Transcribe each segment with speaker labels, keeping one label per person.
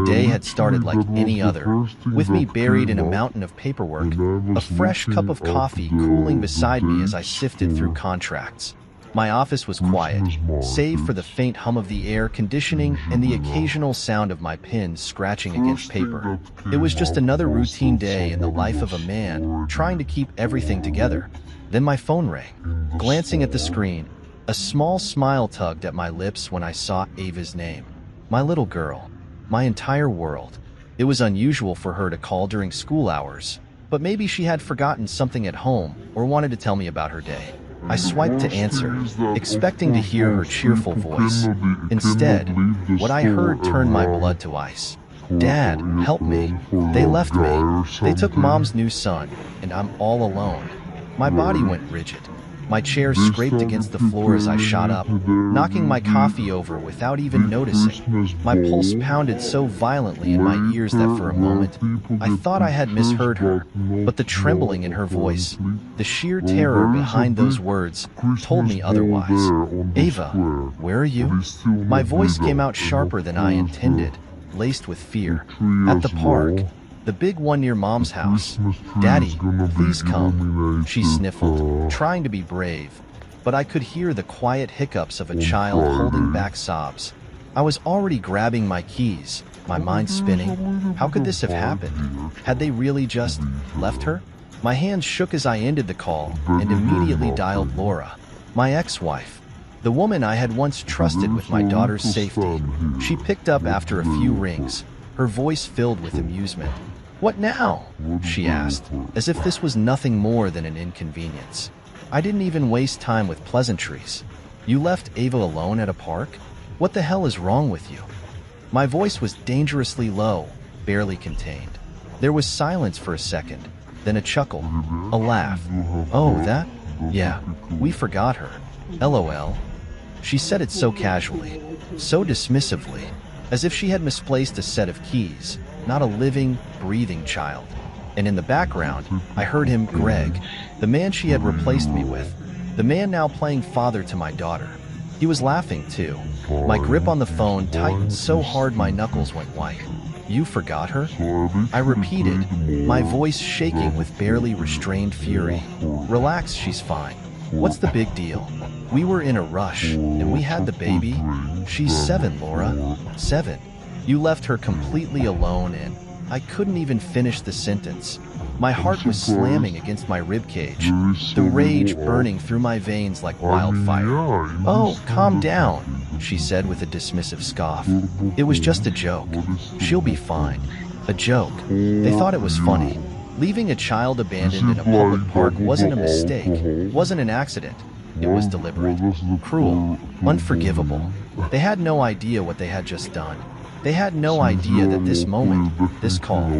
Speaker 1: day had started like any other, with me buried in a mountain of paperwork, a fresh cup of coffee cooling beside me as I sifted through contracts. My office was quiet, save for the faint hum of the air conditioning and the occasional sound of my pens scratching against paper. It was just another routine day in the life of a man, trying to keep everything together. Then my phone rang. Glancing at the screen, a small smile tugged at my lips when I saw Ava's name. My little girl. My entire world. It was unusual for her to call during school hours, but maybe she had forgotten something at home or wanted to tell me about her day. I swiped to answer, expecting to hear her cheerful voice. Instead, what I heard turned my blood to ice. "Dad, help me. They left me. They took Mom's new son, and I'm all alone." My body went rigid. My chair scraped against the floor as I shot up, knocking my coffee over without even noticing. My pulse pounded so violently in my ears that for a moment, I thought I had misheard her, but the trembling in her voice, the sheer terror behind those words, told me otherwise. "Ava, where are you?" My voice came out sharper than I intended, laced with fear. "At the park. The big one near Mom's house. Daddy, please come." She sniffled, trying to be brave, but I could hear the quiet hiccups of a child holding back sobs. I was already grabbing my keys, my mind spinning. How could this have happened? Had they really just left her? My hands shook as I ended the call and immediately dialed Laura, my ex-wife, the woman I had once trusted with my daughter's safety. She picked up after a few rings, her voice filled with amusement. "What now?" she asked, as if this was nothing more than an inconvenience. I didn't even waste time with pleasantries. "You left Ava alone at a park? What the hell is wrong with you?" My voice was dangerously low, barely contained. There was silence for a second, then a chuckle, a laugh. "Oh, that? Yeah, we forgot her. LOL." She said it so casually, so dismissively, as if she had misplaced a set of keys, not a living, breathing child. And in the background, I heard him, Greg, the man she had replaced me with, the man now playing father to my daughter. He was laughing too. My grip on the phone tightened so hard my knuckles went white. "You forgot her?" I repeated, my voice shaking with barely restrained fury. "Relax, she's fine. What's the big deal? We were in a rush, and we had the baby. She's 7, Laura. 7. You left her completely alone and..." I couldn't even finish the sentence. My heart was slamming against my ribcage, the rage burning through my veins like wildfire. "Oh, calm down," she said with a dismissive scoff. "It was just a joke. She'll be fine." A joke. They thought it was funny. Leaving a child abandoned in a public park wasn't a mistake, wasn't an accident. It was deliberate, cruel, unforgivable. They had no idea what they had just done. They had no idea that this moment, this call,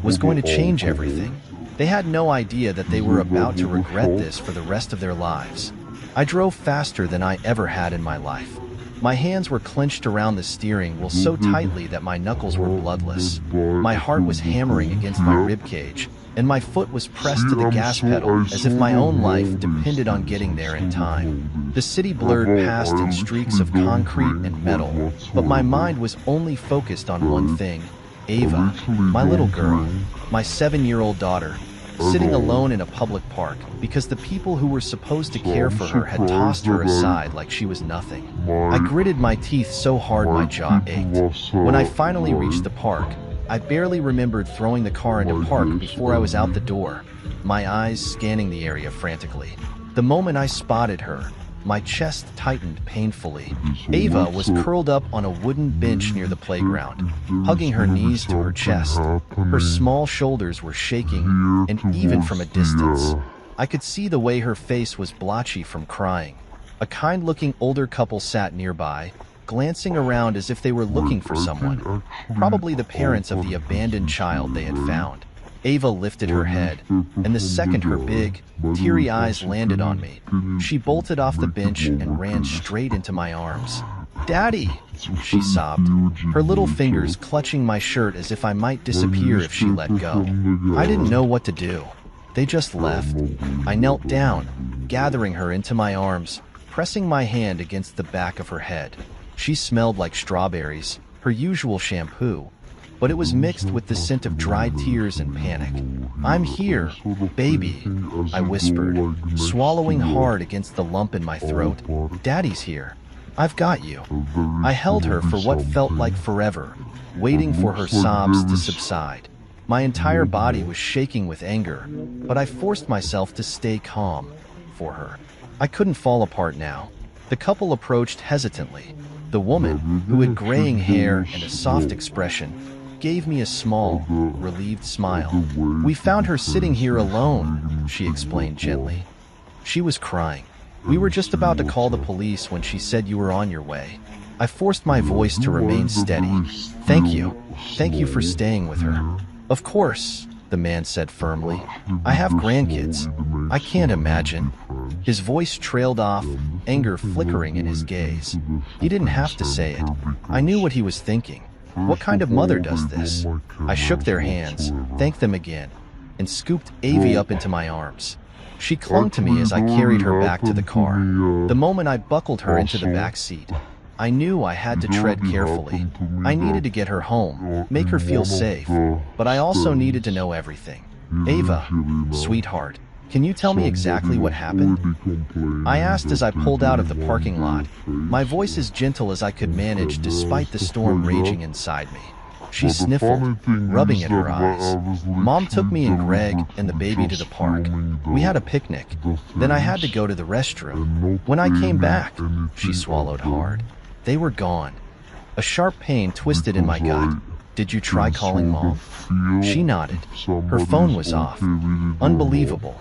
Speaker 1: was going to change everything. They had no idea that they were about to regret this for the rest of their lives. I drove faster than I ever had in my life. My hands were clenched around the steering wheel so tightly that my knuckles were bloodless. My heart was hammering against my ribcage, and my foot was pressed to the gas pedal as if my own life depended on getting there in time. The city blurred past in streaks of concrete and metal, but my mind was only focused on one thing: Ava, my little girl, my 7-year-old daughter, sitting alone in a public park because the people who were supposed to care for her had tossed her aside like she was nothing. I gritted my teeth so hard my jaw ached. When I finally reached the park, I barely remembered throwing the car into park before I was out the door, my eyes scanning the area frantically. The moment I spotted her, my chest tightened painfully. Ava was curled up on a wooden bench near the playground, hugging her knees to her chest. Her small shoulders were shaking, and even from a distance, I could see the way her face was blotchy from crying. A kind-looking older couple sat nearby, glancing around as if they were looking for someone, probably the parents of the abandoned child they had found. Ava lifted her head, and the second her big, teary eyes landed on me, she bolted off the bench and ran straight into my arms. "Daddy!" she sobbed, her little fingers clutching my shirt as if I might disappear if she let go. I didn't know what to do. They just left. I knelt down, gathering her into my arms, pressing my hand against the back of her head. She smelled like strawberries, her usual shampoo, but it was mixed with the scent of dried tears and panic. "I'm here, baby," I whispered, swallowing hard against the lump in my throat. "Daddy's here. I've got you." I held her for what felt like forever, waiting for her sobs to subside. My entire body was shaking with anger, but I forced myself to stay calm for her. I couldn't fall apart now. The couple approached hesitantly. The woman, who had graying hair and a soft expression, gave me a small, relieved smile. "We found her sitting here alone," she explained gently. She was crying. "We were just about to call the police when she said you were on your way." I forced my voice to remain steady. "Thank you. Thank you for staying with her." "Of course," the man said firmly. "I have grandkids. I can't imagine." His voice trailed off, anger flickering in his gaze. He didn't have to say it. I knew what he was thinking. What kind of mother does this? I shook their hands, thanked them again, and scooped Avi up into my arms. She clung to me as I carried her back to the car. The moment I buckled her into the back seat, I knew I had to tread carefully. I needed to get her home, make her feel safe, but I also needed to know everything. "Ava, sweetheart, can you tell me exactly what happened?" I asked as I pulled out of the parking lot, my voice as gentle as I could manage despite the storm raging inside me. She sniffled, rubbing at her eyes. "Mom took me and Greg and the baby to the park. We had a picnic. Then I had to go to the restroom. When I came back," she swallowed hard, "they were gone." A sharp pain twisted in my gut. "Did you try calling Mom?" She nodded. Her phone was off. Unbelievable.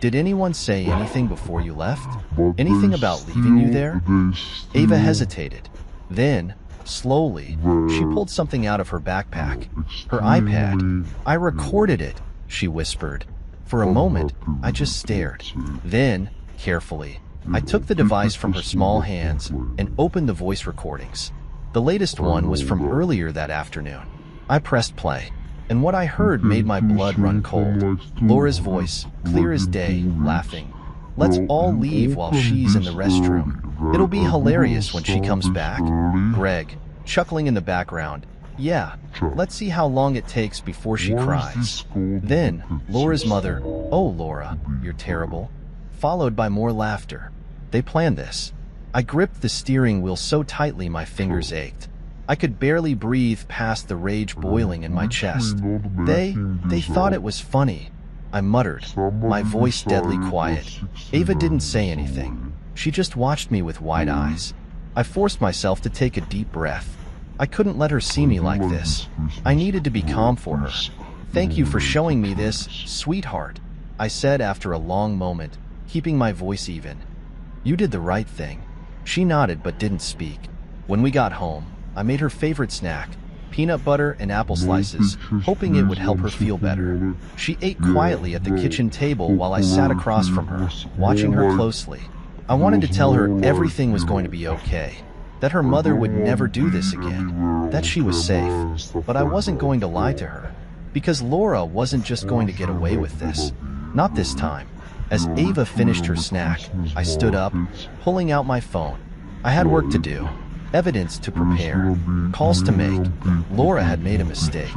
Speaker 1: "Did anyone say anything before you left? Anything about leaving you there?" Ava hesitated. Then, slowly, she pulled something out of her backpack. Her iPad. "I recorded it," she whispered. For a moment, I just stared. Then, carefully, I took the device from her small hands and opened the voice recordings. The latest one was from earlier that afternoon. I pressed play, and what I heard made my blood run cold. Laura's voice, clear as day, laughing. "Let's all leave while she's in the restroom. It'll be hilarious when she comes back." Greg, chuckling in the background. "Yeah, let's see how long it takes before she cries." Then, Laura's mother, "Oh, Laura, you're terrible," followed by more laughter. They planned this. I gripped the steering wheel so tightly my fingers ached. I could barely breathe past the rage boiling in my chest. They thought it was funny," I muttered, my voice deadly quiet. Ava didn't say anything. She just watched me with wide eyes. I forced myself to take a deep breath. I couldn't let her see me like this. I needed to be calm for her. "Thank you for showing me this, sweetheart," I said after a long moment, keeping my voice even. "You did the right thing." She nodded but didn't speak. When we got home, I made her favorite snack, peanut butter and apple slices, hoping it would help her feel better. She ate quietly at the kitchen table while I sat across from her, watching her closely. I wanted to tell her everything was going to be okay, that her mother would never do this again, that she was safe, but I wasn't going to lie to her, because Laura wasn't just going to get away with this. Not this time. As Ava finished her snack, I stood up, pulling out my phone. I had work to do. Evidence to prepare, calls to make. Laura had made a mistake,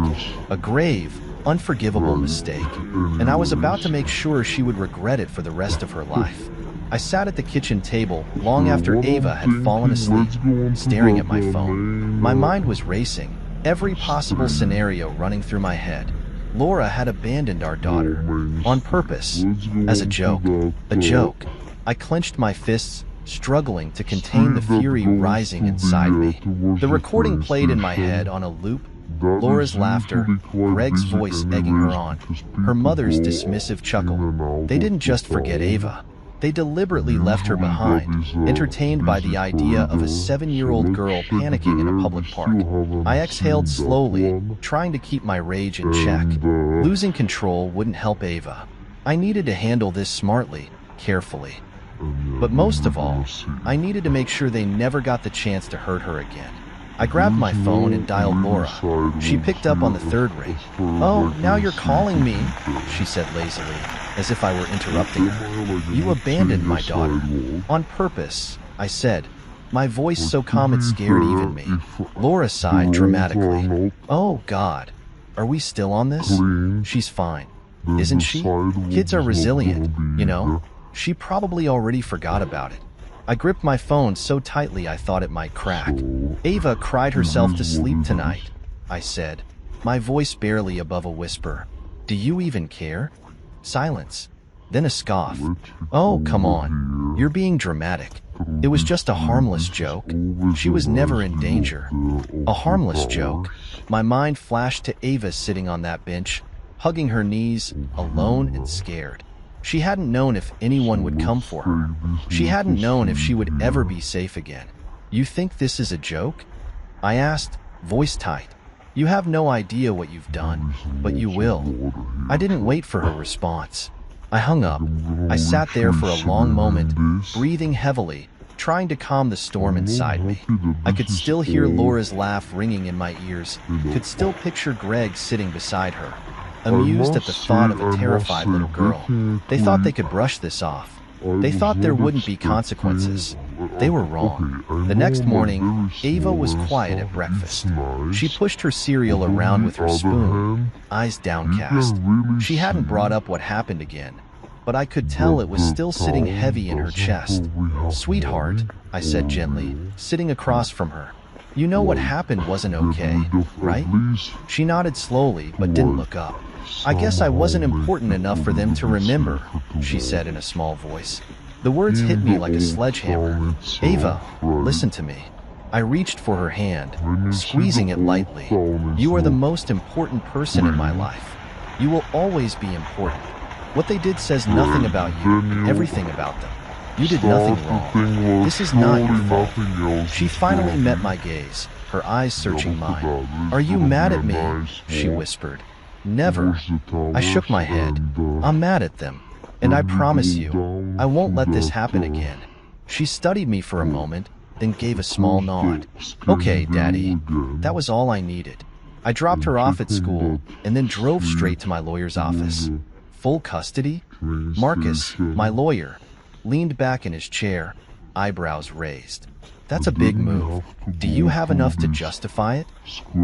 Speaker 1: a grave, unforgivable mistake, and I was about to make sure she would regret it for the rest of her life. I sat at the kitchen table long after Ava had fallen asleep, staring at my phone. My mind was racing, every possible scenario running through my head. Laura had abandoned our daughter, on purpose, as a joke. A joke. I clenched my fists, struggling to contain the fury rising inside me. The recording played in my head on a loop, Laura's laughter, Greg's voice egging her on, her mother's dismissive chuckle. They didn't just forget Ava. They deliberately left her behind, entertained by the idea of a 7-year-old girl panicking in a public park. I exhaled slowly, trying to keep my rage in check. Losing control wouldn't help Ava. I needed to handle this smartly, carefully. But most of all, I needed to make sure they never got the chance to hurt her again. I grabbed my phone and dialed Laura. She picked up on the third ring. "Oh, now you're calling me," she said lazily, as if I were interrupting her. "You abandoned my daughter." "On purpose," I said, My voice so calm it scared even me. Laura sighed dramatically. Oh, God. Are we still on this? She's fine. Isn't she? Kids are resilient, you know? She probably already forgot about it. I gripped my phone so tightly I thought it might crack. Ava cried herself to sleep tonight, I said, my voice barely above a whisper. Do you even care? Silence. Then a scoff. Oh, come on. You're being dramatic. It was just a harmless joke. She was never in danger. A harmless joke. My mind flashed to Ava sitting on that bench, hugging her knees, alone and scared. She hadn't known if anyone would come for her. She hadn't known if she would ever be safe again. You think this is a joke? I asked, voice tight. You have no idea what you've done, but you will. I didn't wait for her response. I hung up. I sat there for a long moment, breathing heavily, trying to calm the storm inside me. I could still hear Laura's laugh ringing in my ears, could still picture Greg sitting beside her, amused at the thought of a terrified little girl. They thought they could brush this off. They thought there wouldn't be consequences. They were wrong. The next morning, Ava was quiet at breakfast. She pushed her cereal around with her spoon, eyes downcast. She hadn't brought up what happened again, but I could tell it was still sitting heavy in her chest. Sweetheart, I said gently, sitting across from her. You know what happened wasn't okay, right? She nodded slowly, but didn't look up. I guess I wasn't important enough for them to remember, she said in a small voice. The words hit me like a sledgehammer. Ava, listen to me. I reached for her hand, squeezing it lightly. You are the most important person in my life. You will always be important. What they did says nothing about you and everything about them. You did nothing wrong. This is not your fault. She finally met my gaze, her eyes searching mine. Are you mad at me? She whispered. Never. I shook my head. I'm mad at them. And I promise you, I won't let this happen again. She studied me for a moment, then gave a small nod. Okay, Daddy. That was all I needed. I dropped her off at school and then drove straight to my lawyer's office. Full custody? Marcus, my lawyer, leaned back in his chair, eyebrows raised. That's a big move. Do you have enough to justify it?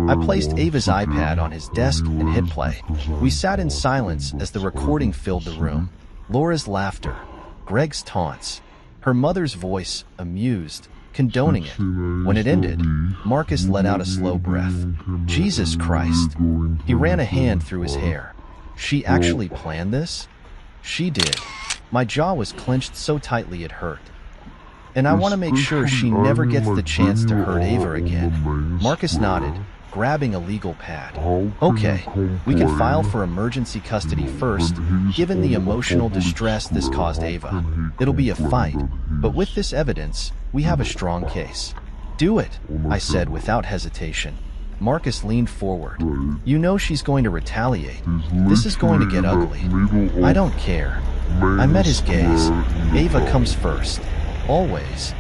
Speaker 1: I placed Ava's iPad on his desk and hit play. We sat in silence as the recording filled the room. Laura's laughter, Greg's taunts, her mother's voice, amused, condoning it. When it ended, Marcus let out a slow breath. Jesus Christ. He ran a hand through his hair. She actually planned this? She did. My jaw was clenched so tightly it hurt. And I want to make sure she never gets the chance to hurt Ava again. Marcus nodded, grabbing a legal pad. Okay, we can file for emergency custody first, given the emotional distress this caused Ava. It'll be a fight, but with this evidence, we have a strong case. Do it, I said without hesitation. Marcus leaned forward. You know she's going to retaliate. This is going to get ugly. I don't care. I met his gaze. Ava comes first. Always.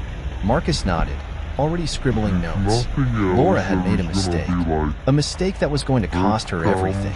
Speaker 1: Marcus nodded, already scribbling notes. Laura had made a mistake. A mistake that was going to cost her everything.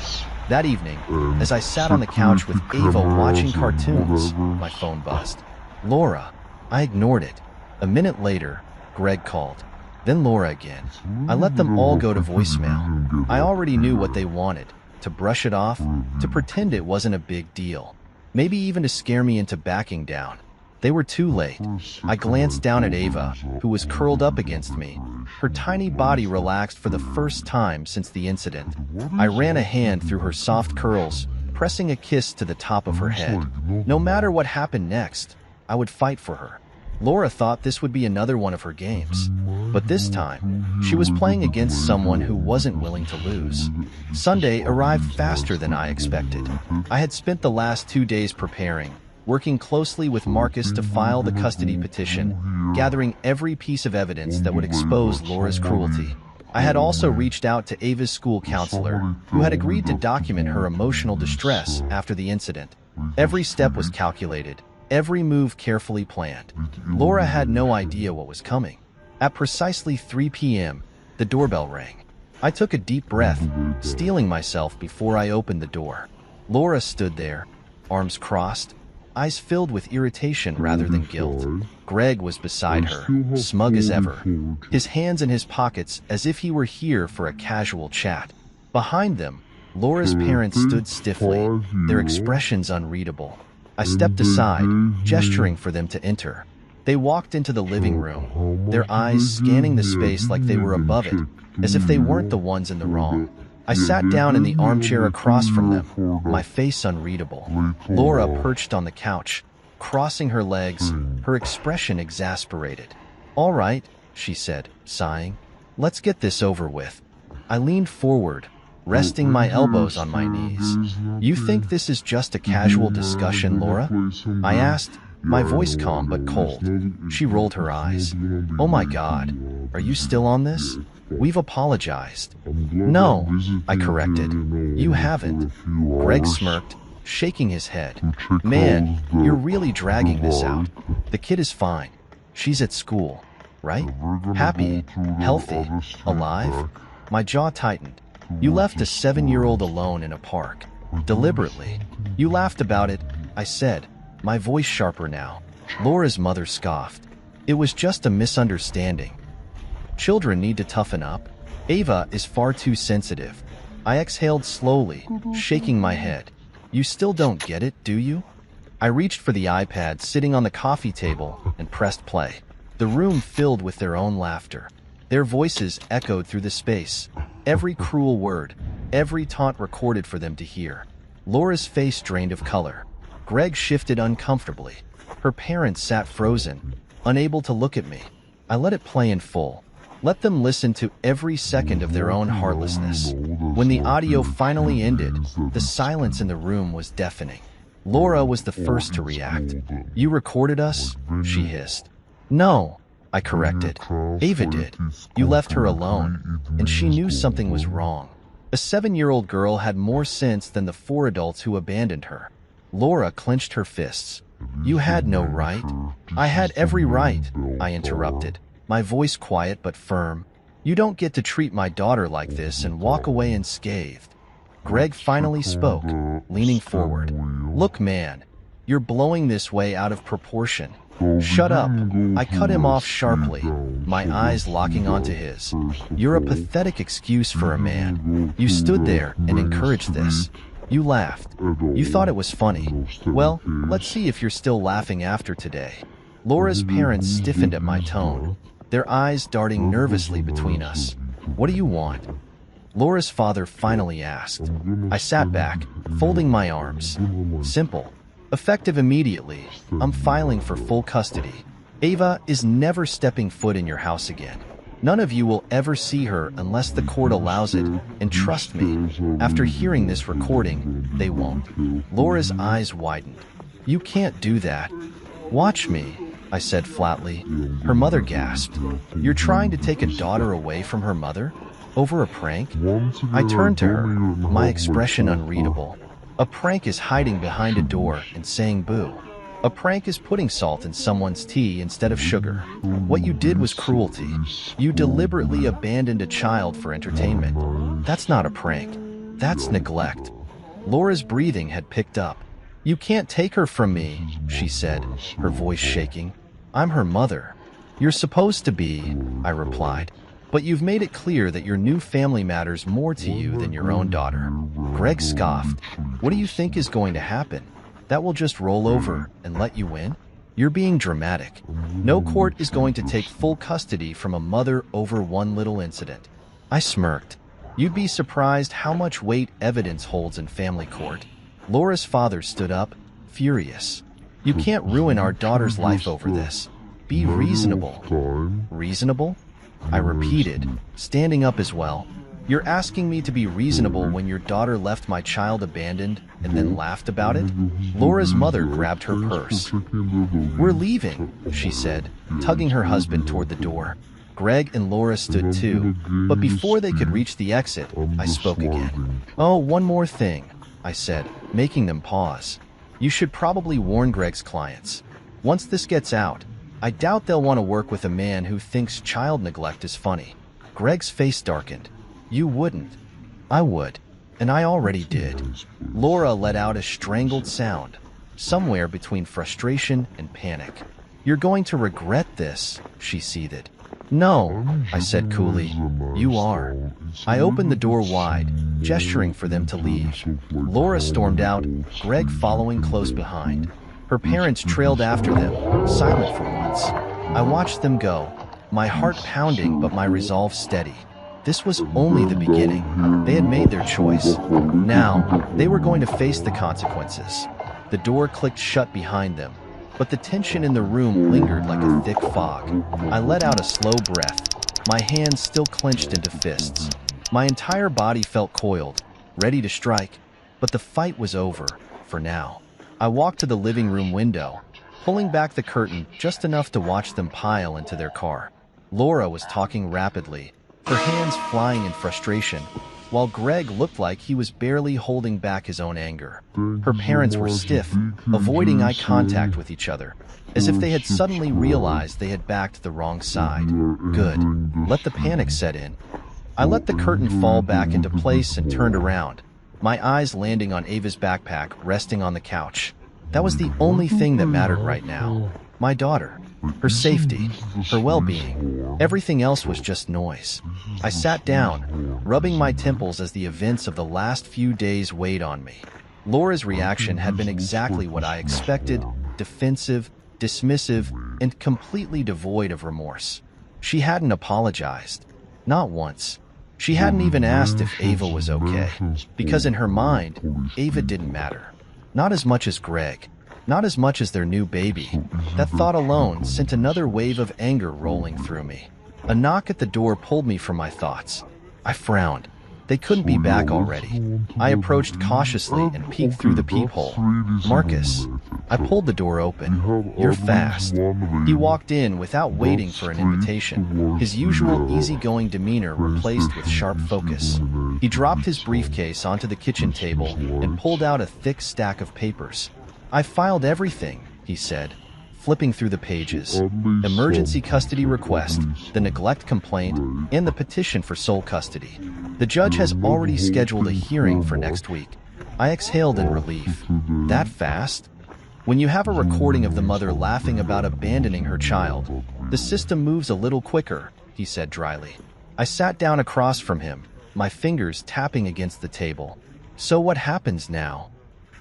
Speaker 1: That evening, as I sat on the couch with Ava watching cartoons, my phone buzzed. Laura. I ignored it. A minute later, Greg called. Then Laura again. I let them all go to voicemail. I already knew what they wanted. To brush it off, to pretend it wasn't a big deal. Maybe even to scare me into backing down. They were too late. I glanced down at Ava, who was curled up against me. Her tiny body relaxed for the first time since the incident. I ran a hand through her soft curls, pressing a kiss to the top of her head. No matter what happened next, I would fight for her. Laura thought this would be another one of her games. But this time, she was playing against someone who wasn't willing to lose. Sunday arrived faster than I expected. I had spent the last 2 days preparing, working closely with Marcus to file the custody petition, gathering every piece of evidence that would expose Laura's cruelty. I had also reached out to Ava's school counselor, who had agreed to document her emotional distress after the incident. Every step was calculated, every move carefully planned. Laura had no idea what was coming. At precisely 3 p.m., the doorbell rang. I took a deep breath, steeling myself before I opened the door. Laura stood there, arms crossed, eyes filled with irritation rather than guilt. Greg was beside her, smug as ever, his hands in his pockets as if he were here for a casual chat. Behind them, Laura's parents stood stiffly, their expressions unreadable. I stepped aside, gesturing for them to enter. They walked into the living room, their eyes scanning the space like they were above it, as if they weren't the ones in the wrong. I sat down in the armchair across from them, my face unreadable. Laura perched on the couch, crossing her legs, her expression exasperated. "All right," she said, sighing. "Let's get this over with." I leaned forward, resting my elbows on my knees. "You think this is just a casual discussion, Laura?" I asked, my voice calm but cold. She rolled her eyes. "Oh my God, are you still on this? We've apologized." "No," I corrected. "You haven't." Greg smirked, shaking his head. "Man, you're really dragging this out. The kid is fine. She's at school, right? Happy, healthy, alive?" My jaw tightened. "You left a 7-year-old alone in a park. Deliberately. You laughed about it," I said, my voice sharper now. Laura's mother scoffed. "It was just a misunderstanding. Children need to toughen up. Ava is far too sensitive." I exhaled slowly, shaking my head. "You still don't get it, do you?" I reached for the iPad sitting on the coffee table and pressed play. The room filled with their own laughter. Their voices echoed through the space, every cruel word, every taunt recorded for them to hear. Laura's face drained of color. Greg shifted uncomfortably. Her parents sat frozen, unable to look at me. I let it play in full. Let them listen to every second of their own heartlessness. When the audio finally ended, the silence in the room was deafening. Laura was the first to react. "You recorded us?" she hissed. "No," I corrected. "Ava did. You left her alone, and she knew something was wrong. A 7-year-old girl had more sense than the 4 adults who abandoned her." Laura clenched her fists. "You had no right." "I had every right," I interrupted, my voice quiet but firm. "You don't get to treat my daughter like this and walk away unscathed." Greg finally spoke, leaning forward. "Look, man, you're blowing this way out of proportion." "Shut up." I cut him off sharply, my eyes locking onto his. "You're a pathetic excuse for a man. You stood there and encouraged this. You laughed. You thought it was funny. Well, let's see if you're still laughing after today." Laura's parents stiffened at my tone, their eyes darting nervously between us. "What do you want?" Laura's father finally asked. I sat back, folding my arms. "Simple. Effective immediately. I'm filing for full custody. Ava is never stepping foot in your house again. None of you will ever see her unless the court allows it, and trust me, after hearing this recording, they won't." Laura's eyes widened. "You can't do that." "Watch me," I said flatly. Her mother gasped. "You're trying to take a daughter away from her mother? Over a prank?" I turned to her, my expression unreadable. A prank is hiding behind a door and saying boo. A prank is putting salt in someone's tea instead of sugar. What you did was cruelty. You deliberately abandoned a child for entertainment. That's not a prank. That's neglect. Laura's breathing had picked up. "You can't take her from me," she said, her voice shaking. "I'm her mother." "You're supposed to be," I replied. "But you've made it clear that your new family matters more to you than your own daughter." Greg scoffed. "What do you think is going to happen? That will just roll over and let you win? You're being dramatic. No court is going to take full custody from a mother over one little incident." I smirked. "You'd be surprised how much weight evidence holds in family court." Laura's father stood up, furious. "You can't ruin our daughter's life over this. Be reasonable." "Reasonable?" I repeated, standing up as well. "You're asking me to be reasonable when your daughter left my child abandoned and then laughed about it?" Laura's mother grabbed her purse. "We're leaving," she said, tugging her husband toward the door. Greg and Laura stood too, but before they could reach the exit, I spoke again. "Oh, one more thing," I said, making them pause. "You should probably warn Greg's clients. Once this gets out, I doubt they'll want to work with a man who thinks child neglect is funny." Greg's face darkened. "You wouldn't." "I would, and I already did." Laura let out a strangled sound. somewhere between frustration and panic. "You're going to regret this," she seethed. "No," I said coolly. "You are." I opened the door wide, gesturing for them to leave. Laura stormed out, Greg following close behind. Her parents trailed after them, silent for once. I watched them go, my heart pounding but my resolve steady. This was only the beginning. They had made their choice. Now, they were going to face the consequences. The door clicked shut behind them, but the tension in the room lingered like a thick fog. I let out a slow breath, my hands still clenched into fists. My entire body felt coiled, ready to strike, but the fight was over, for now. I walked to the living room window, pulling back the curtain just enough to watch them pile into their car. Laura was talking rapidly, her hands flying in frustration, while Greg looked like he was barely holding back his own anger. Her parents were stiff, avoiding eye contact with each other, as if they had suddenly realized they had backed the wrong side. Good. Let the panic set in. I let the curtain fall back into place and turned around, my eyes landing on Ava's backpack resting on the couch. That was the only thing that mattered right now. My daughter. Her safety. Her well-being. Everything else was just noise. I sat down, rubbing my temples as the events of the last few days weighed on me. Laura's reaction had been exactly what I expected, defensive, dismissive, and completely devoid of remorse. She hadn't apologized. Not once. She hadn't even asked if Ava was okay, because in her mind, Ava didn't matter. Not as much as Greg, not as much as their new baby. That thought alone sent another wave of anger rolling through me. A knock at the door pulled me from my thoughts. I frowned. They couldn't be back already. I approached cautiously and peeked through the peephole. "Marcus." I pulled the door open. "You're fast." He walked in without waiting for an invitation, his usual easygoing demeanor replaced with sharp focus. He dropped his briefcase onto the kitchen table and pulled out a thick stack of papers. "I filed everything," he said, flipping through the pages. Emergency custody request, the neglect complaint, and the petition for sole custody. The judge has already scheduled a hearing for next week. I exhaled in relief. That fast? When you have a recording of the mother laughing about abandoning her child, the system moves a little quicker, he said dryly. I sat down across from him, my fingers tapping against the table. "So what happens now?"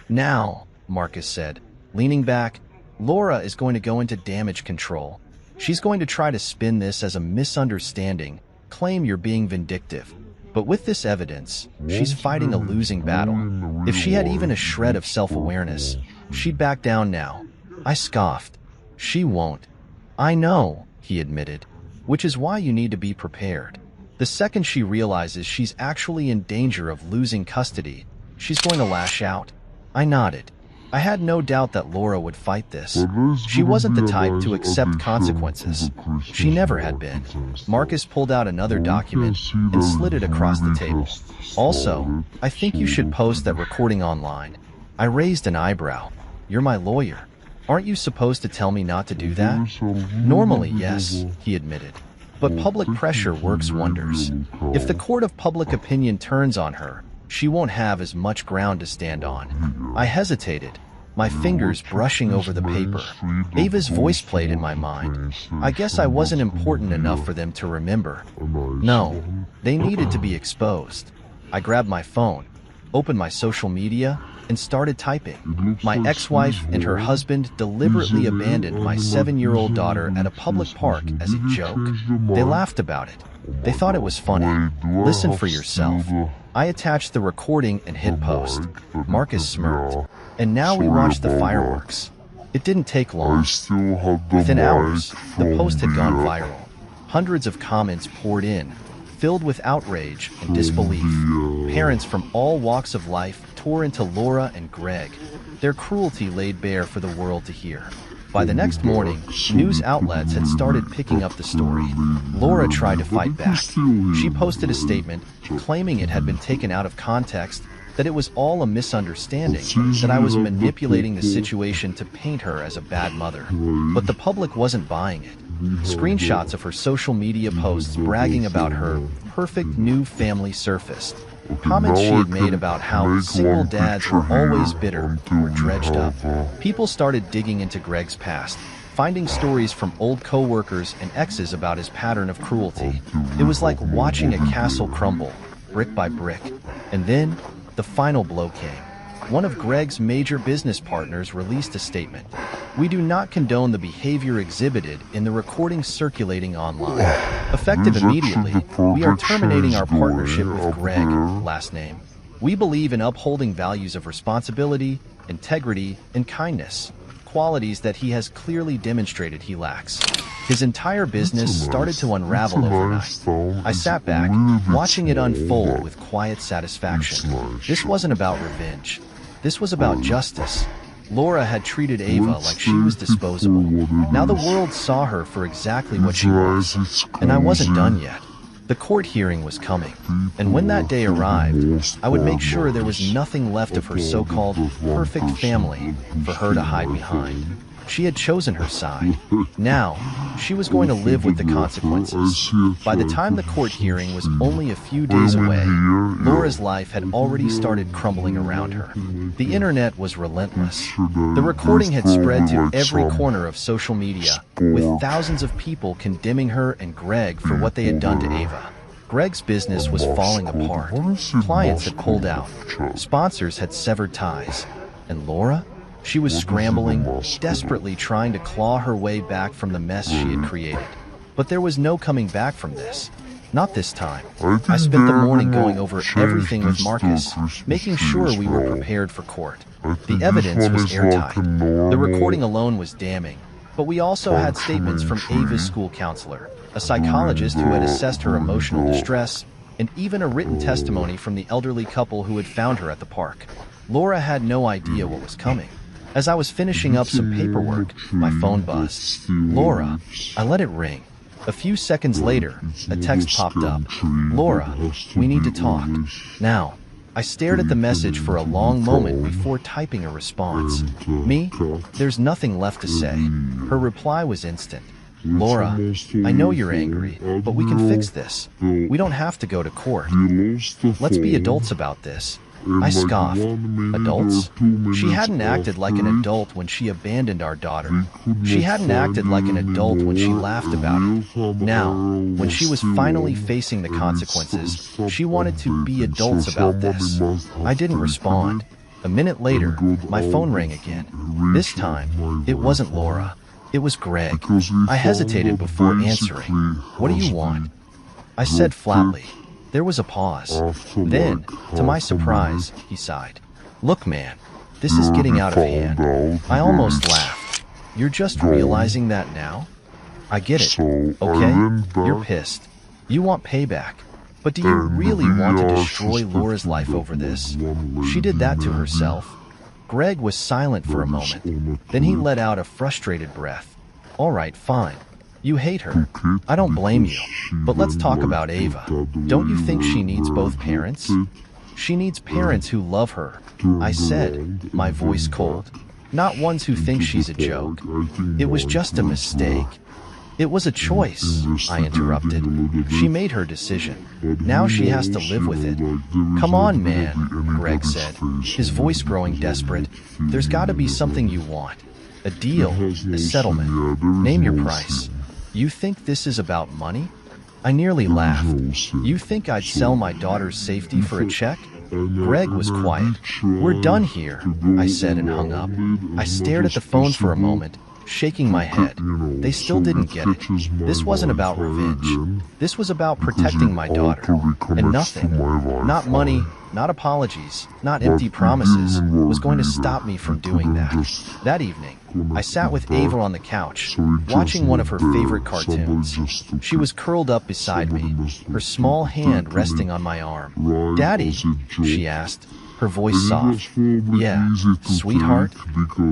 Speaker 1: "Now," Marcus said, leaning back, "Laura is going to go into damage control. She's going to try to spin this as a misunderstanding, claim you're being vindictive. But with this evidence, she's fighting a losing battle. If she had even a shred of self-awareness, she'd back down now." I scoffed. "She won't." "I know," he admitted, "which is why you need to be prepared. The second she realizes she's actually in danger of losing custody, she's going to lash out." I nodded. I had no doubt that Laura would fight this. She wasn't the type to accept consequences. She never had been. Marcus pulled out another document and slid it across the table. "Also, I think you should post that recording online." I raised an eyebrow. "You're my lawyer. Aren't you supposed to tell me not to do that?" "Normally, yes," he admitted. "But public pressure works wonders. If the court of public opinion turns on her, she won't have as much ground to stand on." I hesitated, my fingers brushing over the paper. Ava's voice played in my mind. I guess I wasn't important enough for them to remember. No, they needed to be exposed. I grabbed my phone, opened my social media, and started typing. My ex-wife and her husband deliberately abandoned my 7-year-old daughter at a public park as a joke. They laughed about it. They thought it was funny. Listen for yourself. I attached the recording and hit post. Marcus smirked. And now we watched the fireworks. It didn't take long. Within hours, the post had gone viral. Hundreds of comments poured in, filled with outrage and disbelief. Parents from all walks of life tore into Laura and Greg, their cruelty laid bare for the world to hear. By the next morning, news outlets had started picking up the story. Laura tried to fight back. She posted a statement claiming it had been taken out of context, that it was all a misunderstanding, that I was manipulating the situation to paint her as a bad mother. But the public wasn't buying it. Screenshots of her social media posts bragging about her perfect new family surfaced. Comments she had made about how single dads were always bitter were dredged up. People started digging into Greg's past, finding stories from old co-workers and exes about his pattern of cruelty. It was like watching a castle crumble, brick by brick. And then, the final blow came. One of Greg's major business partners released a statement. "We do not condone the behavior exhibited in the recordings circulating online. Effective immediately, we are terminating our partnership with Greg, last name. We believe in upholding values of responsibility, integrity, and kindness, qualities that he has clearly demonstrated he lacks." His entire business started to unravel overnight. I sat back, watching it unfold with quiet satisfaction. This wasn't about revenge. This was about justice. Laura had treated Ava like she was disposable. Now the world saw her for exactly what she was. And I wasn't done yet. The court hearing was coming, and when that day arrived, I would make sure there was nothing left of her so-called perfect family for her to hide behind. She had chosen her side. Now, she was going to live with the consequences. By the time the court hearing was only a few days away, Laura's life had already started crumbling around her. The internet was relentless. The recording had spread to every corner of social media, with thousands of people condemning her and Greg for what they had done to Ava. Greg's business was falling apart. Clients had pulled out. Sponsors had severed ties. And Laura? She was scrambling, desperately trying to claw her way back from the mess she had created. But there was no coming back from this. Not this time. I spent the morning going over everything with Marcus, making sure we were prepared for court. The evidence was airtight. The recording alone was damning. But we also had statements from Ava's school counselor, a psychologist who had assessed her emotional distress, and even a written testimony from the elderly couple who had found her at the park. Laura had no idea what was coming. As I was finishing up some paperwork, my phone buzzed. "Laura." I let it ring. A few seconds later, a text popped up. "Laura, we need to talk. Now." I stared at the message for a long moment before typing a response. "Me? There's nothing left to say." Her reply was instant. "Laura, I know you're angry, but we can fix this. We don't have to go to court. Let's be adults about this." I scoffed. Adults? She hadn't acted like an adult when she abandoned our daughter. She hadn't acted like an adult when she laughed about it. Now, when she was finally facing the consequences, she wanted to be adults about this. I didn't respond. A minute later, my phone rang again. This time, it wasn't Laura. It was Greg. I hesitated before answering. "What do you want?" I said flatly. There was a pause. Then, to my surprise, he sighed. "Look, man, this is getting out of hand." I almost laughed. "You're just realizing that now?" "I get it. Okay? You're pissed. You want payback. But do you really want to destroy Laura's life over this? She did that to herself." Greg was silent for a moment. Then he let out a frustrated breath. "All right, fine. You hate her. I don't blame you. But let's talk about Ava. Don't you think she needs both parents?" "She needs parents who love her," I said, my voice cold. "Not ones who think she's a joke. It was just a mistake." "It was a choice," I interrupted. "She made her decision. Now she has to live with it." "Come on, man," Greg said, his voice growing desperate. "There's got to be something you want. A deal, a settlement. Name your price. You think this is about money?" I nearly laughed. "You think I'd sell my daughter's safety for a check?" Greg was quiet. "We're done here," I said and hung up. I stared at the phone for a moment, shaking my head. They still didn't get it. This wasn't about revenge. This was about protecting my daughter. And nothing, not money, not apologies, not empty promises, was going to stop me from doing that. That evening, I sat with Ava on the couch, watching one of her favorite cartoons. She was curled up beside me, her small hand resting on my arm. "Daddy?" she asked, her voice soft. "Yeah, sweetheart?"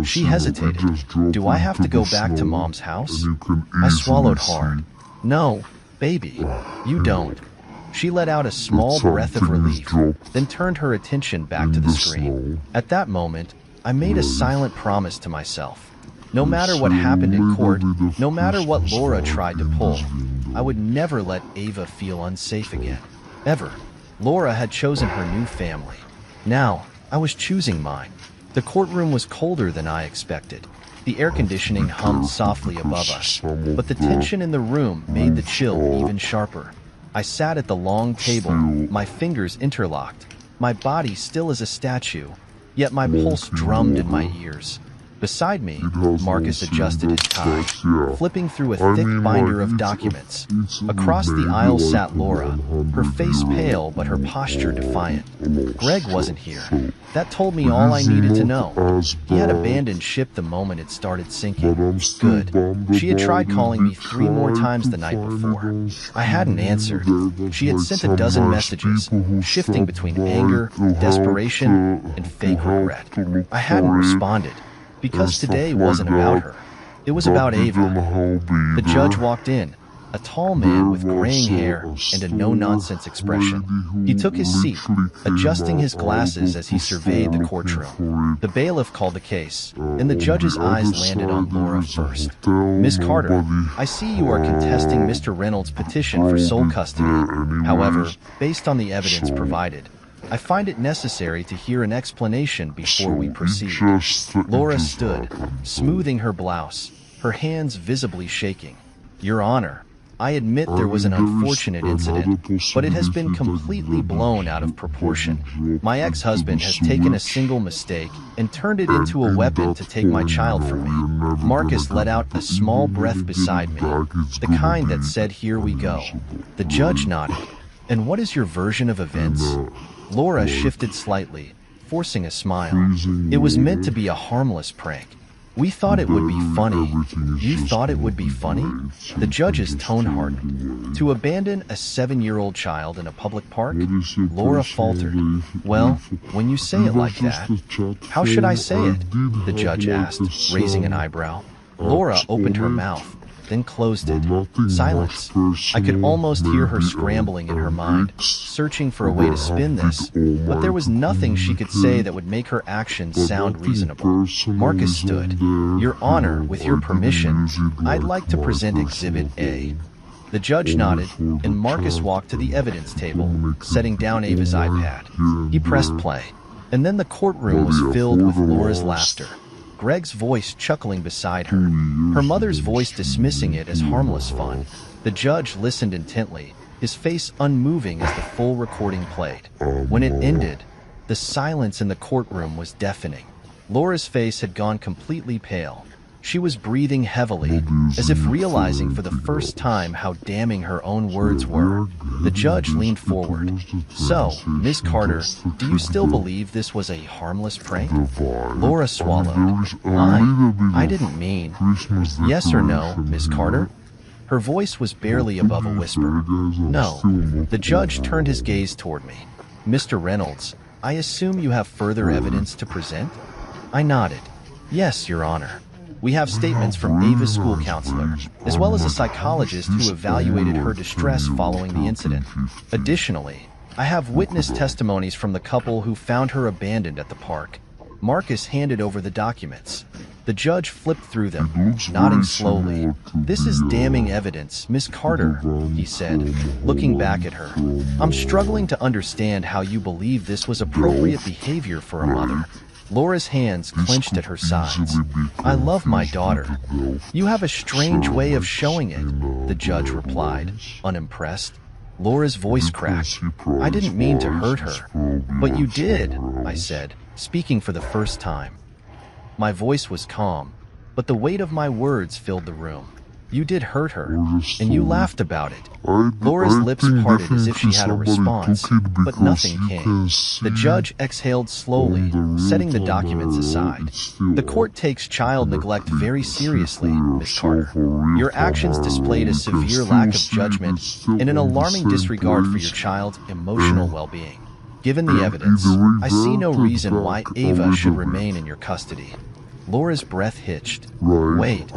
Speaker 1: She hesitated. "Do I have to go back to Mom's house?" I swallowed hard. "No, baby, you don't." She let out a small breath of relief, then turned her attention back to the screen. At that moment, I made a silent promise to myself. No matter what happened in court, no matter what Laura tried to pull, I would never let Ava feel unsafe again. Ever. Laura had chosen her new family. Now, I was choosing mine. The courtroom was colder than I expected. The air conditioning hummed softly above us, but the tension in the room made the chill even sharper. I sat at the long table, my fingers interlocked, my body still as a statue, yet my pulse drummed in my ears. Beside me, Marcus adjusted his tie, flipping through a thick binder of documents. Across the aisle sat Laura, her face pale but her posture defiant. Greg wasn't here. That told me all I needed to know. He had abandoned ship the moment it started sinking. Good. She had tried calling me 3 more times the night before. I hadn't answered. She had sent a dozen messages, shifting between anger, desperation, and fake regret. I hadn't responded. Because today wasn't about her. It was about Ava. The judge walked in, a tall man with graying hair and a no-nonsense expression. He took his seat, adjusting his glasses as he surveyed the courtroom. The bailiff called the case, and the judge's eyes landed on Laura first. "Miss Carter, I see you are contesting Mr. Reynolds' petition for sole custody. However, based on the evidence provided, I find it necessary to hear an explanation before we proceed." Laura stood, smoothing her blouse, her hands visibly shaking. "Your Honor, I admit there was an unfortunate incident, but it has been completely blown out of proportion. My ex-husband has taken a single mistake and turned it into a weapon to take my child from me." Marcus let out a small breath beside me, the kind that said, "Here we go." The judge nodded. "And what is your version of events?" Laura shifted slightly, forcing a smile. "It was meant to be a harmless prank. We thought it would be funny." "You thought it would be funny?" The judge's tone hardened. "To abandon a 7-year-old child in a public park?" Laura faltered. "Well, when you say it like that, how should I say it?" the judge asked, raising an eyebrow. Laura opened her mouth, then closed it. Silence. I could almost hear her scrambling in her mind, searching for a way to spin this, but there was nothing she could say that would make her actions sound reasonable. Marcus stood. "Your Honor, with your permission, I'd like to present Exhibit A." The judge nodded, and Marcus walked to the evidence table, setting down Ava's iPad. He pressed play, and then the courtroom was filled with Laura's laughter. Greg's voice chuckling beside her, her mother's voice dismissing it as harmless fun. The judge listened intently, his face unmoving as the full recording played. When it ended, the silence in the courtroom was deafening. Laura's face had gone completely pale. She was breathing heavily, as if realizing for the first time how damning her own words were. The judge leaned forward. "So, Miss Carter, do you still believe this was a harmless prank?" Laura swallowed. I didn't mean. "Yes or no, Miss Carter?" Her voice was barely above a whisper. "No." The judge turned his gaze toward me. "Mr. Reynolds, I assume you have further evidence to present?" I nodded. "Yes, Your Honor. We have statements from Ava's school counselor, as well as a psychologist who evaluated her distress following the incident. Additionally, I have witness testimonies from the couple who found her abandoned at the park." Marcus handed over the documents. The judge flipped through them, nodding slowly. "This is damning evidence, Miss Carter," he said, looking back at her. "I'm struggling to understand how you believe this was appropriate behavior for a mother." Laura's hands clenched at her sides. "I love my daughter." "You have a strange way of showing it," the judge replied, unimpressed. Laura's voice cracked. "I didn't mean to hurt her." "But you did," I said, speaking for the first time. My voice was calm, but the weight of my words filled the room. "You did hurt her, and you laughed about it." Laura's lips parted as if she had a response, but nothing came. The judge exhaled slowly, setting the documents aside. "The court takes child neglect very seriously, Miss Carter. Your actions displayed a severe lack of judgment and an alarming disregard for your child's emotional well-being. Given the evidence, I see no reason why Ava should remain in your custody." Laura's breath hitched. "Wait.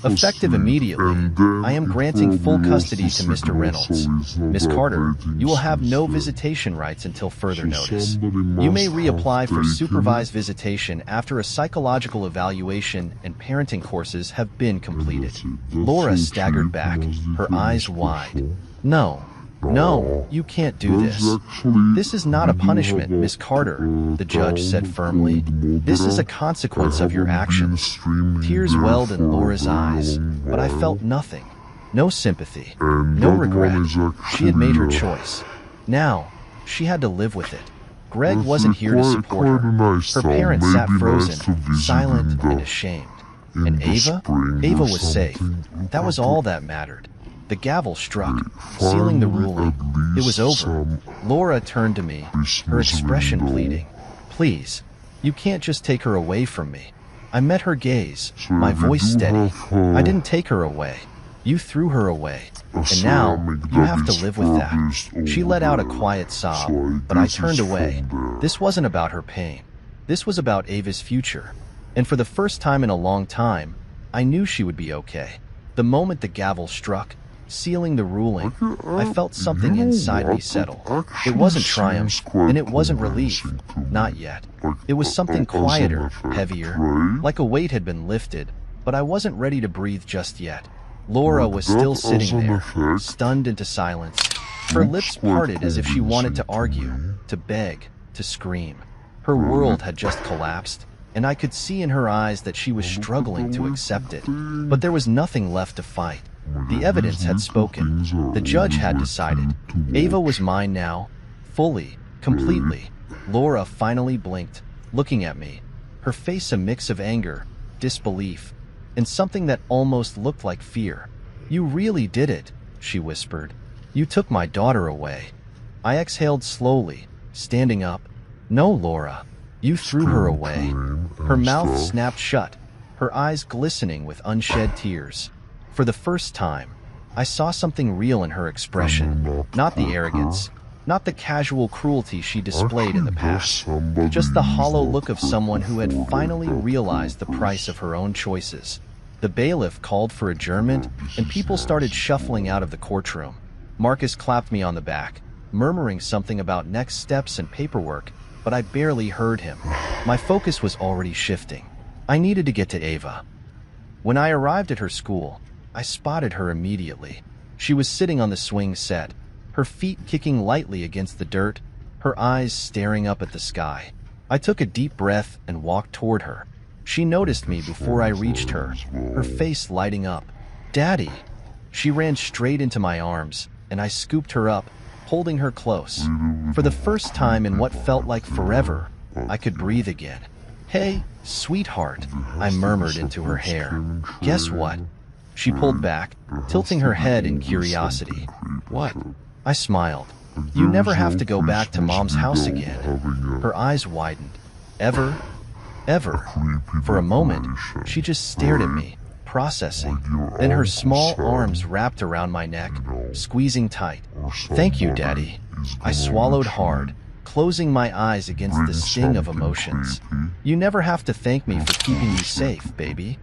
Speaker 1: Effective immediately, I am granting full custody to Mr. Reynolds. Miss Carter, you will have no visitation rights until further notice. You may reapply for supervised visitation after a psychological evaluation and parenting courses have been completed." Laura staggered back, her eyes wide. "No, No, you can't do this. This is not a punishment, Miss Carter, the judge said firmly. This is a consequence of your actions. Tears welled in Laura's eyes, but I felt nothing. No sympathy, no regret. She had made her choice. Now, she had to live with it. Greg wasn't here to support her. Her parents sat frozen, silent and ashamed. And Ava? Ava was safe. That was all that mattered. The gavel struck, sealing the ruling. It was over. Laura turned to me, her expression pleading. Please, you can't just take her away from me. I met her gaze, my voice steady. I didn't take her away. You threw her away. And now, you have to live with that. She let out a quiet sob, but I turned away. This wasn't about her pain. This was about Ava's future. And for the first time in a long time, I knew she would be okay. The moment the gavel struck, sealing the ruling, I felt something inside me settle. It wasn't triumph, and it wasn't relief. Not yet. It was something quieter, heavier, like a weight had been lifted, but I wasn't ready to breathe just yet. Laura was still sitting there, stunned into silence. Her lips parted as if she wanted to argue, to beg, to scream. Her world had just collapsed, and I could see in her eyes that she was struggling to accept it. But there was nothing left to fight. The evidence had spoken. The judge had decided. Ava was mine now, fully, completely. Laura finally blinked, looking at me, her face a mix of anger, disbelief, and something that almost looked like fear. You really did it, she whispered. You took my daughter away. I exhaled slowly, standing up. No, Laura. You threw her away. Her mouth snapped shut, her eyes glistening with unshed tears. For the first time, I saw something real in her expression, not the arrogance, not the casual cruelty she displayed in the past, just the hollow look of someone who had finally realized the price of her own choices. The bailiff called for adjournment, and people started shuffling out of the courtroom. Marcus clapped me on the back, murmuring something about next steps and paperwork, but I barely heard him. My focus was already shifting. I needed to get to Ava. When I arrived at her school, I spotted her immediately. She was sitting on the swing set, her feet kicking lightly against the dirt, her eyes staring up at the sky. I took a deep breath and walked toward her. She noticed me before I reached her, her face lighting up. Daddy! She ran straight into my arms, and I scooped her up, holding her close. For the first time in what felt like forever, I could breathe again. Hey, sweetheart, I murmured into her hair. Guess what? She pulled back, tilting her head in curiosity. What? I smiled. You never have to go back to Mom's house again. Her eyes widened. Ever? Ever? For a moment, she just stared at me, processing. Then her small arms wrapped around my neck, squeezing tight. Thank you, Daddy. I swallowed hard, closing my eyes against the sting of emotions. You never have to thank me for keeping you safe, baby.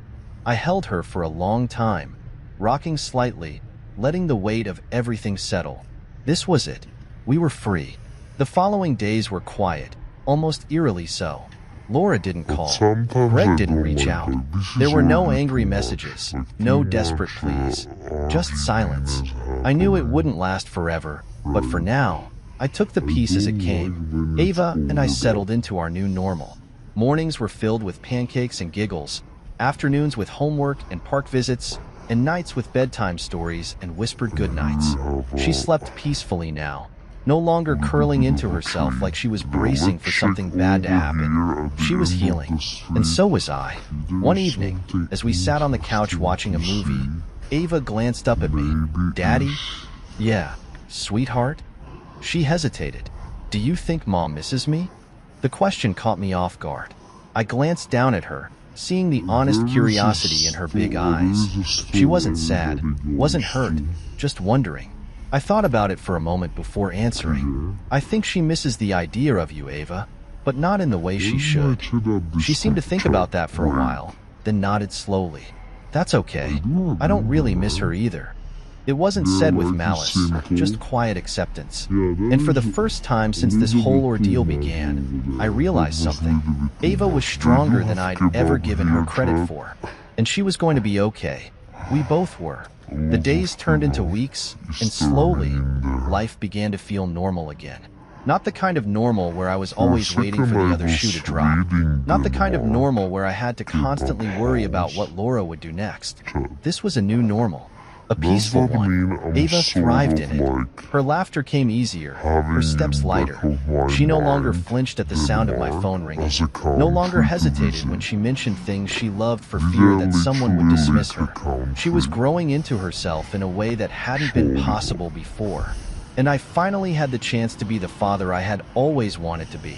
Speaker 1: I held her for a long time, rocking slightly, letting the weight of everything settle. This was it. We were free. The following days were quiet, almost eerily so. Laura didn't call. Greg didn't reach out. There were no angry messages, no desperate pleas, just silence. I knew it wouldn't last forever, but for now, I took the peace as it came. Ava and I settled into our new normal. Mornings were filled with pancakes and giggles, afternoons with homework and park visits, and nights with bedtime stories and whispered goodnights. She slept peacefully now, no longer curling into herself like she was bracing for something bad to happen. She was healing, and so was I. One evening, as we sat on the couch watching a movie, Ava glanced up at me. Daddy? Yeah. Sweetheart? She hesitated. Do you think Mom misses me? The question caught me off guard. I glanced down at her, seeing the honest curiosity in her big eyes. She wasn't sad, wasn't hurt, just wondering. I thought about it for a moment before answering. I think she misses the idea of you, Ava, but not in the way she should. She seemed to think about that for a while, then nodded slowly. That's okay. I don't really miss her either. It wasn't said with malice, just quiet acceptance. And for the first time since this whole ordeal began, I realized something. Ava was stronger than I'd ever given her credit for, and she was going to be okay. We both were. The days turned into weeks, and slowly, life began to feel normal again. Not the kind of normal where I was always waiting for the other shoe to drop. Not the kind of normal where I had to constantly worry about what Laura would do next. This was a new normal. A peaceful one. Ava thrived in it. Her laughter came easier, her steps lighter. She no longer flinched at the sound of my phone ringing, no longer hesitated when she mentioned things she loved for fear that someone would dismiss her. She was growing into herself in a way that hadn't been possible before. And I finally had the chance to be the father I had always wanted to be.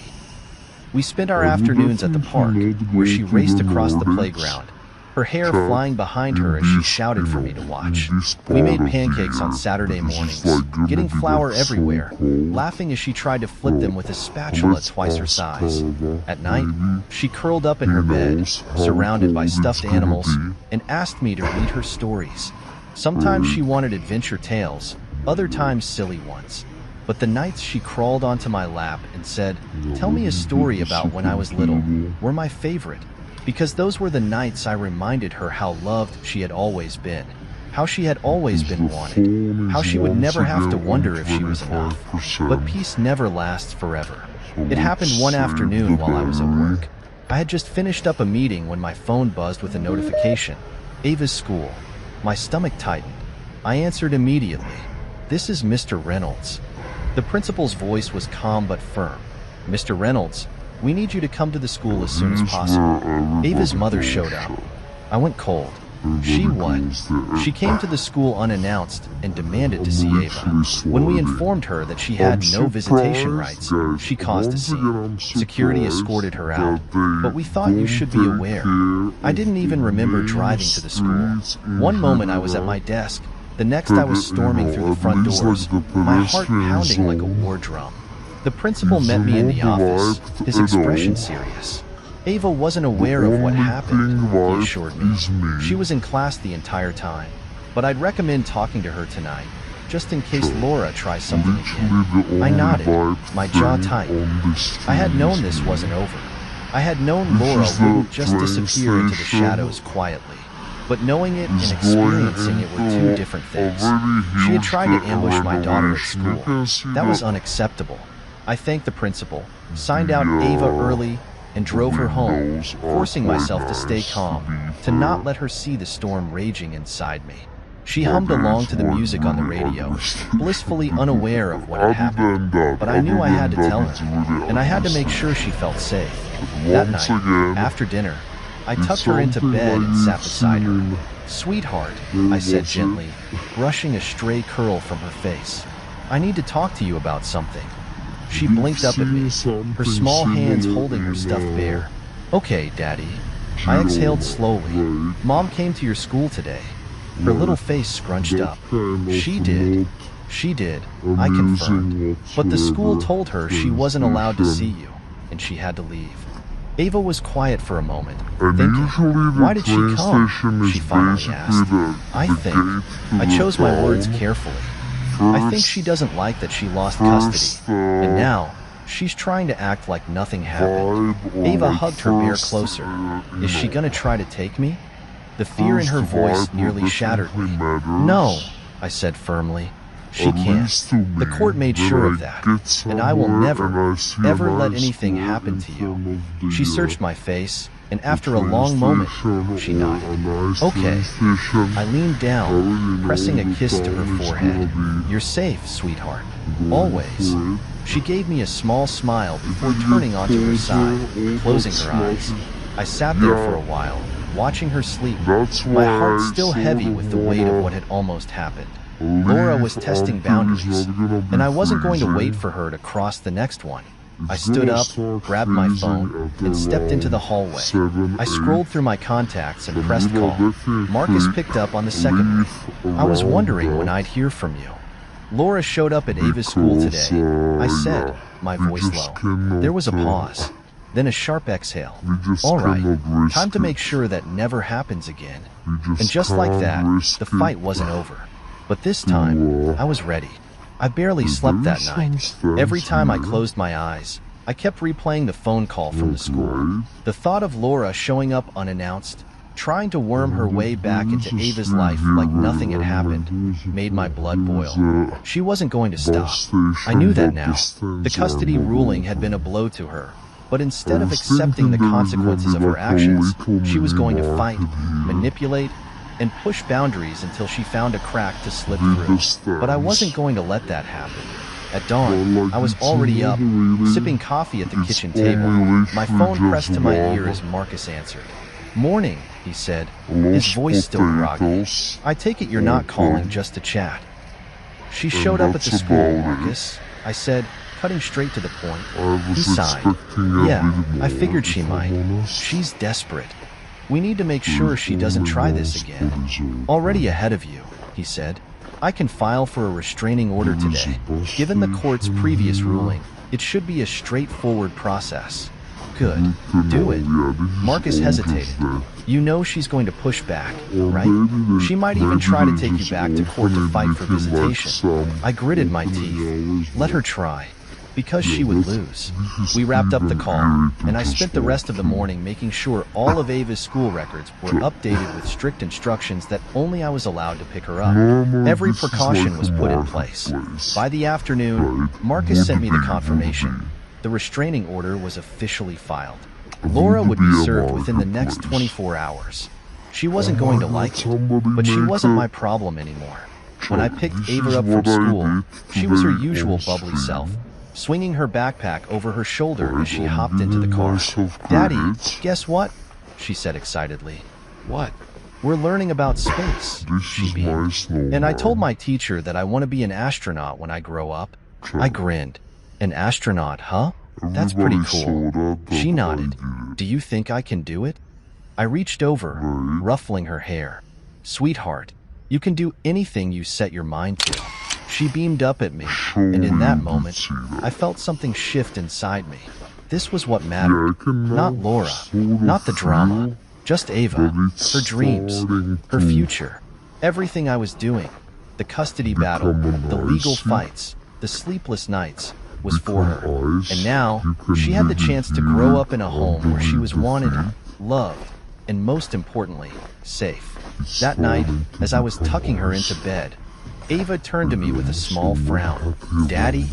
Speaker 1: We spent our afternoons at the park, where she raced across the playground, her hair flying behind her as she shouted for me to watch. We made pancakes on Saturday mornings, getting flour everywhere, laughing as she tried to flip them with a spatula twice her size. At night, she curled up in her bed, surrounded by stuffed animals, and asked me to read her stories. Sometimes she wanted adventure tales, other times silly ones. But the nights she crawled onto my lap and said, "Tell me a story about when I was little," were my favorite. Because those were the nights I reminded her how loved she had always been, how she had always been wanted, how she would never have to wonder if she was enough. But peace never lasts forever. It happened one afternoon while I was at work. I had just finished up a meeting when my phone buzzed with a notification. Ava's school. My stomach tightened. I answered immediately. "This is Mr. Reynolds." The principal's voice was calm but firm. "Mr. Reynolds, we need you to come to the school as soon as possible." Ava's mother showed up. I went cold. She what? She came to the school unannounced and demanded to see Ava. When we informed her that she had no visitation rights, she caused a scene. Security escorted her out, but we thought you should be aware. I didn't even remember driving to the school. One moment I was at my desk, the next I was storming through the front doors, my heart pounding like a war drum. The principal met me in the office, his expression serious. Ava wasn't aware of what happened, he assured me. She was in class the entire time, but I'd recommend talking to her tonight, just in case Laura tries something again. I nodded, my jaw tight. I had known this wasn't over. I had known Laura wouldn't just disappear into the shadows quietly. But knowing it and experiencing it were two different things. She had tried to ambush my daughter at school. That was unacceptable. I thanked the principal, signed out Ava early, and drove her home, forcing myself to stay calm, to not let her see the storm raging inside me. She hummed along to the music on the radio, blissfully unaware of what had happened. But I knew I had to tell her, and I had to make sure she felt safe. That night, after dinner, I tucked her into bed and sat beside her. "Sweetheart," I said gently, brushing a stray curl from her face. "I need to talk to you about something." She blinked up at me, her small hands holding her stuffed bear. "Okay, Daddy." I exhaled slowly. "Mom came to your school today." Her little face scrunched up. She did, I confirmed. But the school told her she wasn't allowed to see you, and she had to leave. Ava was quiet for a moment, thinking, "Why did she come?" she finally asked. I chose my words carefully. I think she doesn't like that she lost custody, and now she's trying to act like nothing happened. Ava hugged her bear closer. "Is she gonna try to take me?" The fear in her voice nearly shattered me. "No," I said firmly. "She can't. The court made sure of that, and I will never, ever let anything happen to you." She searched my face, and after a long moment, she nodded. "Okay." I leaned down, pressing a kiss to her forehead. "You're safe, sweetheart. Always." She gave me a small smile before turning onto her side, closing her eyes. I sat there for a while, watching her sleep, my heart still heavy with the weight of what had almost happened. Laura was testing boundaries, and I wasn't going to wait for her to cross the next one. I stood up, grabbed my phone, and stepped into the hallway. I scrolled through my contacts and pressed call. Marcus picked up on the second one. "I was wondering when I'd hear from you." "Laura showed up at Ava's school today," I said, my voice low. There was a pause, then a sharp exhale. "All right, time to make sure that never happens again." And just like that, the fight wasn't over. But this time, I was ready. I barely slept that night. Every time I closed my eyes, I kept replaying the phone call from the school. The thought of Laura showing up unannounced, Trying to worm her way back into Ava's life like nothing had happened made my blood boil. She wasn't going to stop. I knew that now. The custody ruling had been a blow to her, but instead of accepting the consequences of her actions, she was going to fight, manipulate, and push boundaries until she found a crack to slip through. But I wasn't going to let that happen. At dawn, I was already up, sipping coffee at the kitchen table. My phone pressed to my ear as Marcus answered. "Morning," he said, his voice still groggy. "I take it you're not calling just to chat." "She showed up at the school, Marcus," I said, cutting straight to the point. He sighed. "Yeah, I figured she might. She's desperate. We need to make sure she doesn't try this again." "Already ahead of you," he said. "I can file for a restraining order today. Given the court's previous ruling, it should be a straightforward process." "Good. Do it." Marcus hesitated. "You know she's going to push back, right? She might even try to take you back to court to fight for visitation." I gritted my teeth. Let her try. Because she would lose. We wrapped up the call, and I spent the rest of the morning making sure all of Ava's school records were updated with strict instructions that only I was allowed to pick her up. Every precaution was put in place. By the afternoon, Marcus sent me the confirmation. The restraining order was officially filed. Laura would be served within the next 24 hours. She wasn't going to like it, but she wasn't my problem anymore. When I picked Ava up from school, she was her usual bubbly self, swinging her backpack over her shoulder as she hopped into the car. "Daddy, guess what?" she said excitedly. "What?" "We're learning about space," she beamed. "And I told my teacher that I want to be an astronaut when I grow up." I grinned. "An astronaut, huh? That's pretty cool." She nodded. "Do you think I can do it?" I reached over, ruffling her hair. "Sweetheart, you can do anything you set your mind to." She beamed up at me, and in that moment, I felt something shift inside me. This was what mattered. Not Laura, not the drama, just Ava, her dreams, her future, everything I was doing. The custody battle, the legal fights, the sleepless nights, was for her. And now, she had the chance to grow up in a home where she was wanted, loved, and most importantly, safe. That night, as I was tucking her into bed, Ava turned to me with a small frown. "Daddy?"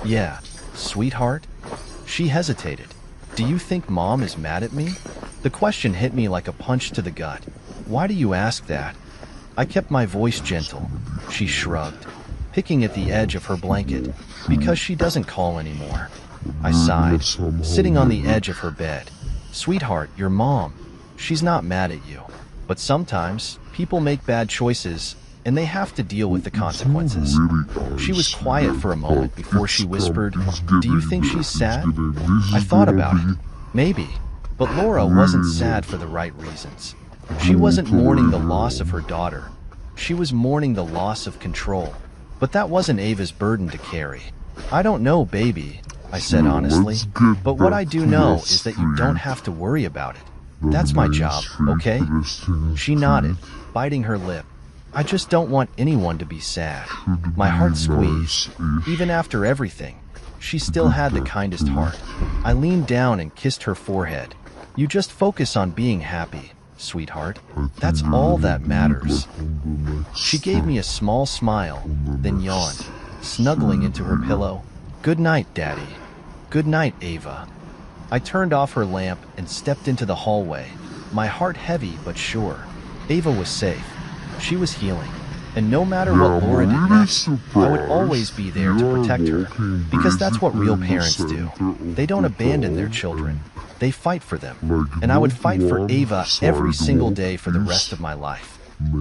Speaker 1: "Yeah, sweetheart?" She hesitated. "Do you think Mom is mad at me?" The question hit me like a punch to the gut. "Why do you ask that?" I kept my voice gentle. She shrugged, picking at the edge of her blanket. "Because she doesn't call anymore." I sighed, sitting on the edge of her bed. "Sweetheart, your mom. She's not mad at you. But sometimes, people make bad choices, and they have to deal with the consequences." She was quiet for a moment before she whispered, "Do you think she's sad?" I thought about it. Maybe. But Laura wasn't sad for the right reasons. She wasn't mourning the loss of her daughter. She was mourning the loss of control. But that wasn't Ava's burden to carry. "I don't know, baby," I said honestly. "But what I do know is that you don't have to worry about it. That's my job, okay?" She nodded, biting her lip. "I just don't want anyone to be sad." My heart squeezed. Even after everything, she still had the kindest heart. I leaned down and kissed her forehead. "You just focus on being happy, sweetheart. That's all that matters." She gave me a small smile, then yawned, snuggling into her pillow. "Good night, Daddy." "Good night, Ava." I turned off her lamp and stepped into the hallway, my heart heavy but sure. Ava was safe. She was healing. And no matter what Laura did next, I would always be there to protect her. Because that's what real parents do. They don't abandon their children. They fight for them. And I would fight for Ava every single day for the rest of my life.